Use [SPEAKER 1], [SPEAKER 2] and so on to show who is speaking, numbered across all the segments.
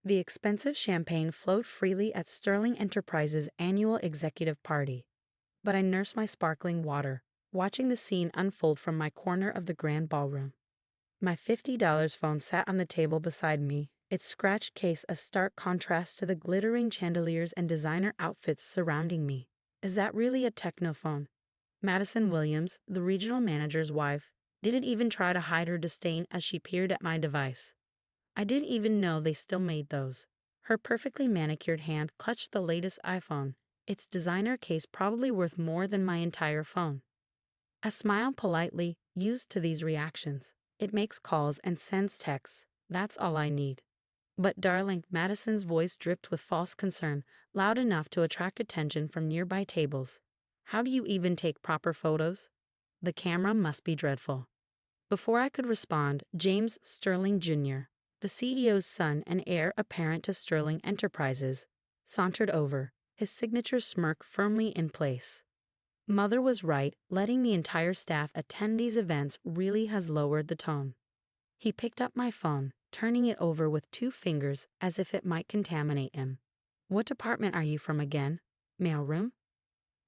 [SPEAKER 1] The expensive champagne flowed freely at Sterling Enterprises' annual executive party. But I nursed my sparkling water, watching the scene unfold from my corner of the grand ballroom. My $50 phone sat on the table beside me, its scratched case a stark contrast to the glittering chandeliers and designer outfits surrounding me. Is that really a technophone? Madison Williams, the regional manager's wife, didn't even try to hide her disdain as she peered at my device. I didn't even know they still made those. Her perfectly manicured hand clutched the latest iPhone, its designer case probably worth more than my entire phone. I smiled politely, used to these reactions. It makes calls and sends texts. That's all I need. But darling, Madison's voice dripped with false concern, loud enough to attract attention from nearby tables. How do you even take proper photos? The camera must be dreadful. Before I could respond, James Sterling Jr., the CEO's son and heir apparent to Sterling Enterprises, sauntered over, his signature smirk firmly in place. Mother was right, letting the entire staff attend these events really has lowered the tone. He picked up my phone, turning it over with 2 fingers as if it might contaminate him. What department are you from again? Mailroom?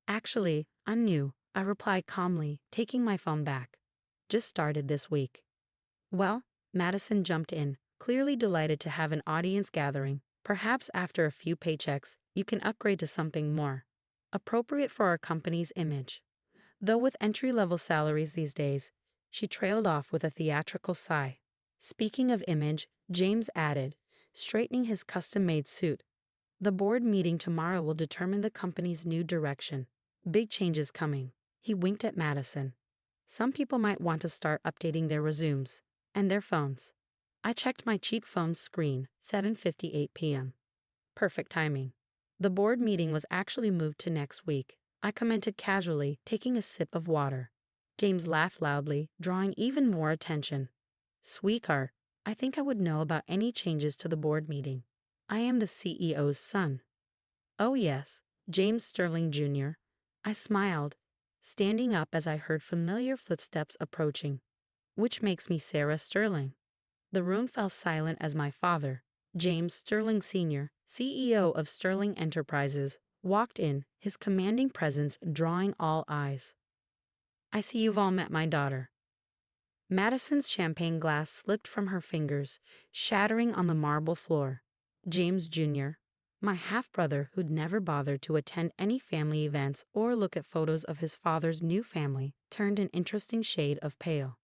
[SPEAKER 1] Actually, I'm new, I replied calmly, taking my phone back. Just started this week. Well, Madison jumped in, clearly delighted to have an audience gathering. Perhaps after a few paychecks, you can upgrade to something more appropriate for our company's image. Though with entry-level salaries these days, she trailed off with a theatrical sigh. Speaking of image, James added, straightening his custom-made suit. The board meeting tomorrow will determine the company's new direction. Big changes coming. He winked at Madison. Some people might want to start updating their resumes and their phones. I checked my cheap phone's screen, 7:58 p.m. Perfect timing. The board meeting was actually moved to next week. I commented casually, taking a sip of water. James laughed loudly, drawing even more attention. Sweetheart, I think I would know about any changes to the board meeting. I am the CEO's son. Oh yes, James Sterling Jr. I smiled, standing up as I heard familiar footsteps approaching. Which makes me Sarah Sterling. The room fell silent as my father, James Sterling Sr., CEO of Sterling Enterprises, walked in, his commanding presence drawing all eyes. I see you've all met my daughter. Madison's champagne glass slipped from her fingers, shattering on the marble floor. James Jr., my half-brother who'd never bothered to attend any family events or look at photos of his father's new family, turned an interesting shade of pale.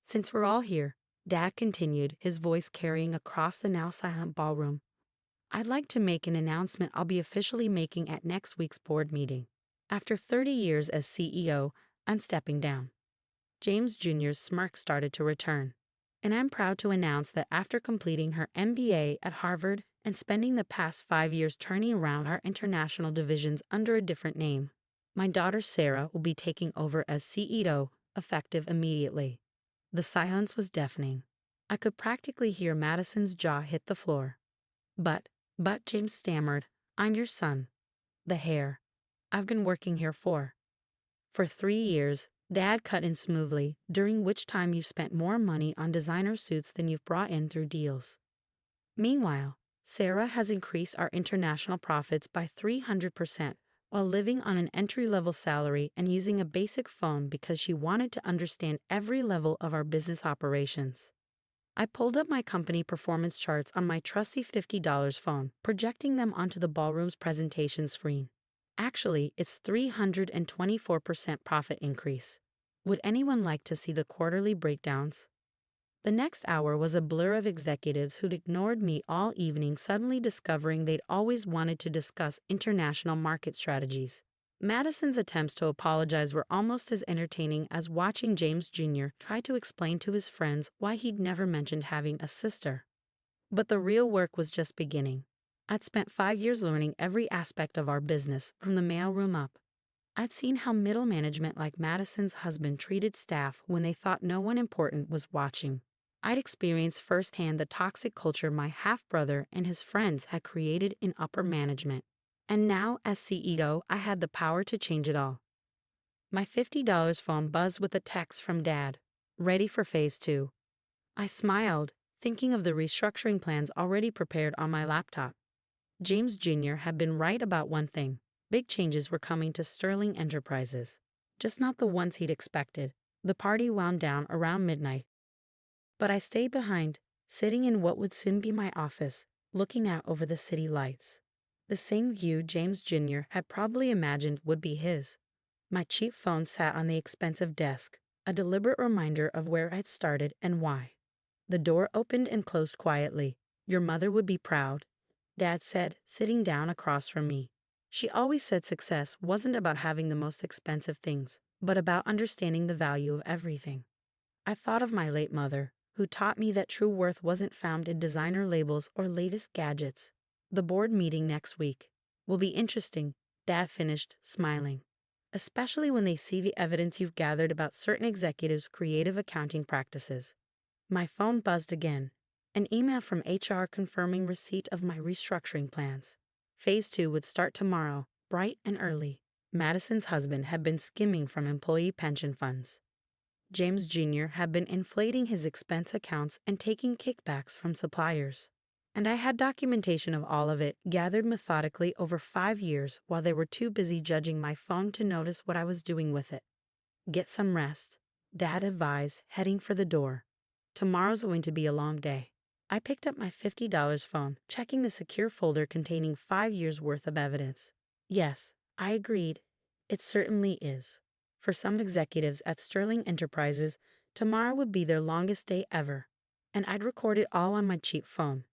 [SPEAKER 1] Since we're all here, Dad continued, his voice carrying across the now silent ballroom, I'd like to make an announcement I'll be officially making at next week's board meeting. After 30 years as CEO, I'm stepping down. James Jr.'s smirk started to return. And I'm proud to announce that after completing her MBA at Harvard and spending the past 5 years turning around our international divisions under a different name, my daughter Sarah will be taking over as CEO, effective immediately. The silence was deafening. I could practically hear Madison's jaw hit the floor. But James stammered, I'm your son. The heir. I've been working here for 3 years, Dad cut in smoothly, during which time you've spent more money on designer suits than you've brought in through deals. Meanwhile, Sarah has increased our international profits by 300%, while living on an entry-level salary and using a basic phone because she wanted to understand every level of our business operations. I pulled up my company performance charts on my trusty $50 phone, projecting them onto the ballroom's presentation screen. Actually, it's 324% profit increase. Would anyone like to see the quarterly breakdowns? The next hour was a blur of executives who'd ignored me all evening suddenly discovering they'd always wanted to discuss international market strategies. Madison's attempts to apologize were almost as entertaining as watching James Jr. try to explain to his friends why he'd never mentioned having a sister. But the real work was just beginning. I'd spent 5 years learning every aspect of our business, from the mailroom up. I'd seen how middle management like Madison's husband treated staff when they thought no one important was watching. I'd experienced firsthand the toxic culture my half-brother and his friends had created in upper management. And now, as CEO, I had the power to change it all. My $50 phone buzzed with a text from Dad. Ready for phase 2. I smiled, thinking of the restructuring plans already prepared on my laptop. James Jr. had been right about one thing. Big changes were coming to Sterling Enterprises. Just not the ones he'd expected. The party wound down around midnight. But I stayed behind, sitting in what would soon be my office, looking out over the city lights. The same view James Jr. had probably imagined would be his. My cheap phone sat on the expensive desk, a deliberate reminder of where I'd started and why. The door opened and closed quietly. "Your mother would be proud," Dad said, sitting down across from me. She always said success wasn't about having the most expensive things, but about understanding the value of everything. I thought of my late mother, who taught me that true worth wasn't found in designer labels or latest gadgets. "The board meeting next week will be interesting," Dad finished, smiling. "Especially when they see the evidence you've gathered about certain executives' creative accounting practices." My phone buzzed again. An email from HR confirming receipt of my restructuring plans. Phase 2 would start tomorrow, bright and early. Madison's husband had been skimming from employee pension funds. James Jr. had been inflating his expense accounts and taking kickbacks from suppliers. And I had documentation of all of it, gathered methodically over 5 years while they were too busy judging my phone to notice what I was doing with it. "Get some rest," Dad advised, heading for the door. "Tomorrow's going to be a long day." I picked up my $50 phone, checking the secure folder containing 5 years' worth of evidence. Yes, I agreed. It certainly is. For some executives at Sterling Enterprises, tomorrow would be their longest day ever. And I'd record it all on my cheap phone.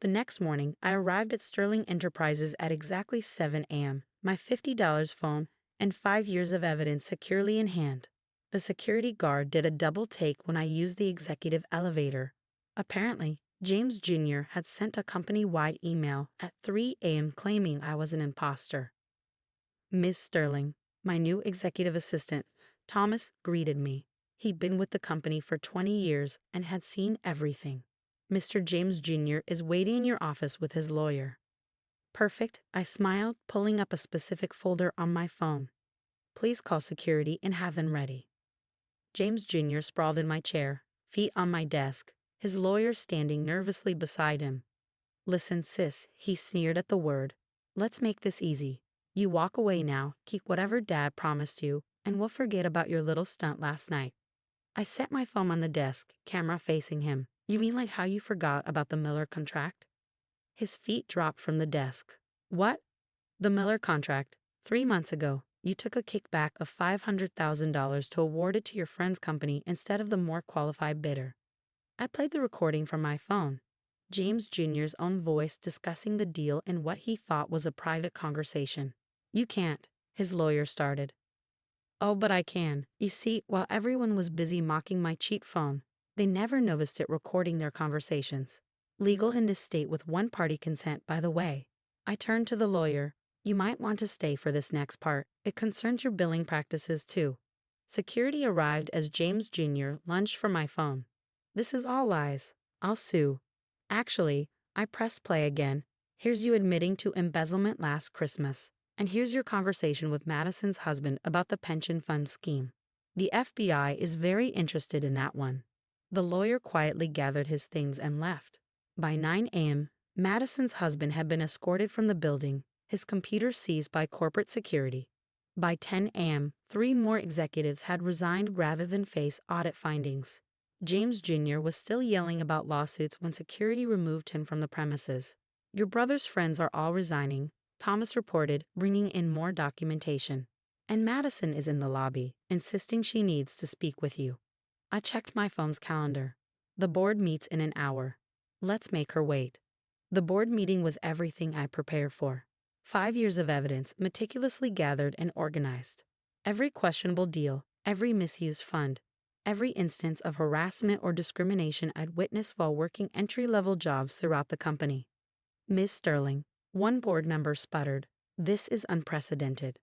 [SPEAKER 1] The next morning, I arrived at Sterling Enterprises at exactly 7 a.m., my $50 phone and 5 years of evidence securely in hand. The security guard did a double take when I used the executive elevator. Apparently, James Jr. had sent a company-wide email at 3 a.m. claiming I was an imposter. "Miss Sterling," my new executive assistant, Thomas, greeted me. He'd been with the company for 20 years and had seen everything. "Mr. James Jr. is waiting in your office with his lawyer." "Perfect," I smiled, pulling up a specific folder on my phone. "Please call security and have them ready." James Jr. sprawled in my chair, feet on my desk, his lawyer standing nervously beside him. "Listen, sis," he sneered at the word. "Let's make this easy. You walk away now, keep whatever Dad promised you, and we'll forget about your little stunt last night." I set my phone on the desk, camera facing him. "You mean like how you forgot about the Miller contract?" His feet dropped from the desk. "What?" "The Miller contract. 3 months ago, you took a kickback of $500,000 to award it to your friend's company instead of the more qualified bidder." I played the recording from my phone. James Jr.'s own voice discussing the deal in what he thought was a private conversation. "You can't," his lawyer started. "Oh, but I can. You see, while everyone was busy mocking my cheap phone, they never noticed it recording their conversations. Legal in this state with one-party consent, by the way." I turned to the lawyer. "You might want to stay for this next part. It concerns your billing practices, too." Security arrived as James Jr. lunged for my phone. "This is all lies. I'll sue." "Actually," I pressed play again. "Here's you admitting to embezzlement last Christmas. And here's your conversation with Madison's husband about the pension fund scheme. The FBI is very interested in that one." The lawyer quietly gathered his things and left. By 9 a.m., Madison's husband had been escorted from the building, his computer seized by corporate security. By 10 a.m., 3 more executives had resigned rather than face audit findings. James Jr. was still yelling about lawsuits when security removed him from the premises. "Your brother's friends are all resigning," Thomas reported, bringing in more documentation. "And Madison is in the lobby, insisting she needs to speak with you." I checked my phone's calendar. The board meets in an hour. Let's make her wait. The board meeting was everything I prepared for. 5 years of evidence meticulously gathered and organized. Every questionable deal, every misused fund, every instance of harassment or discrimination I'd witnessed while working entry-level jobs throughout the company. "Ms. Sterling," one board member sputtered, "this is unprecedented."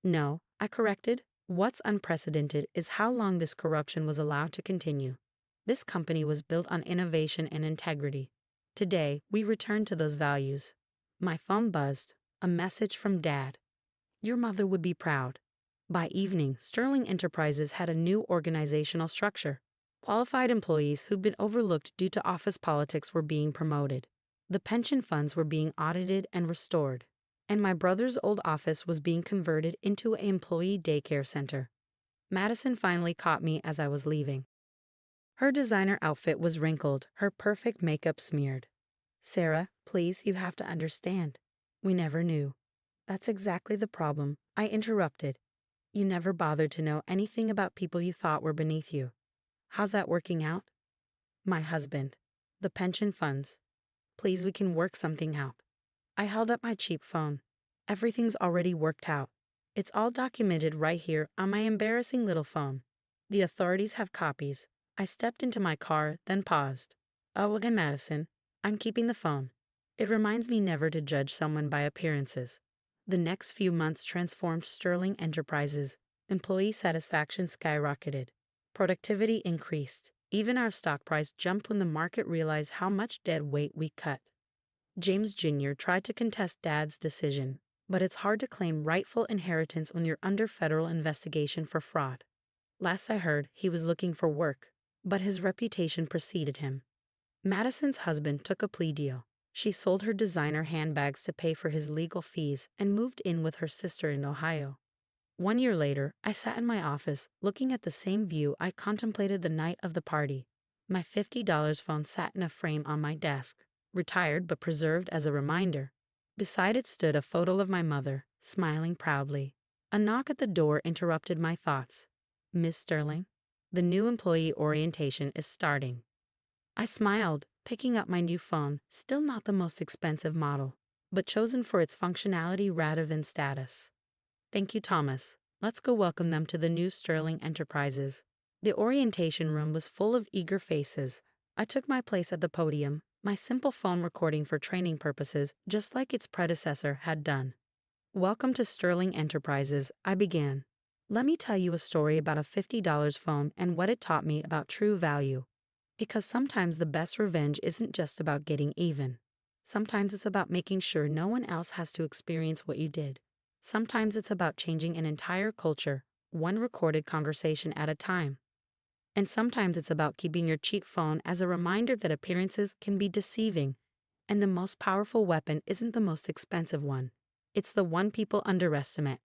[SPEAKER 1] "No," I corrected. "What's unprecedented is how long this corruption was allowed to continue. This company was built on innovation and integrity. Today, we return to those values." My phone buzzed. A message from Dad. "Your mother would be proud." By evening, Sterling Enterprises had a new organizational structure. Qualified employees who'd been overlooked due to office politics were being promoted. The pension funds were being audited and restored. And my brother's old office was being converted into an employee daycare center. Madison finally caught me as I was leaving. Her designer outfit was wrinkled, her perfect makeup smeared. "Sarah, please, you have to understand. We never knew." "That's exactly the problem," I interrupted. "You never bothered to know anything about people you thought were beneath you. How's that working out?" "My husband. The pension funds. Please, we can work something out." I held up my cheap phone. "Everything's already worked out. It's all documented right here on my embarrassing little phone. The authorities have copies." I stepped into my car, then paused. "Oh, again, Madison. I'm keeping the phone. It reminds me never to judge someone by appearances." The next few months transformed Sterling Enterprises. Employee satisfaction skyrocketed. Productivity increased. Even our stock price jumped when the market realized how much dead weight we cut. James Jr. tried to contest Dad's decision, but it's hard to claim rightful inheritance when you're under federal investigation for fraud. Last I heard, he was looking for work, but his reputation preceded him. Madison's husband took a plea deal. She sold her designer handbags to pay for his legal fees and moved in with her sister in Ohio. 1 year later, I sat in my office, looking at the same view I contemplated the night of the party. My $50 phone sat in a frame on my desk, retired but preserved as a reminder. Beside it stood a photo of my mother, smiling proudly. A knock at the door interrupted my thoughts. "Miss Sterling, the new employee orientation is starting." I smiled, picking up my new phone, still not the most expensive model, but chosen for its functionality rather than status. "Thank you, Thomas. Let's go welcome them to the new Sterling Enterprises." The orientation room was full of eager faces. I took my place at the podium, my simple phone recording for training purposes, just like its predecessor had done. "Welcome to Sterling Enterprises," I began. "Let me tell you a story about a $50 phone and what it taught me about true value. Because sometimes the best revenge isn't just about getting even. Sometimes it's about making sure no one else has to experience what you did. Sometimes it's about changing an entire culture, one recorded conversation at a time. And sometimes it's about keeping your cheap phone as a reminder that appearances can be deceiving, and the most powerful weapon isn't the most expensive one. It's the one people underestimate.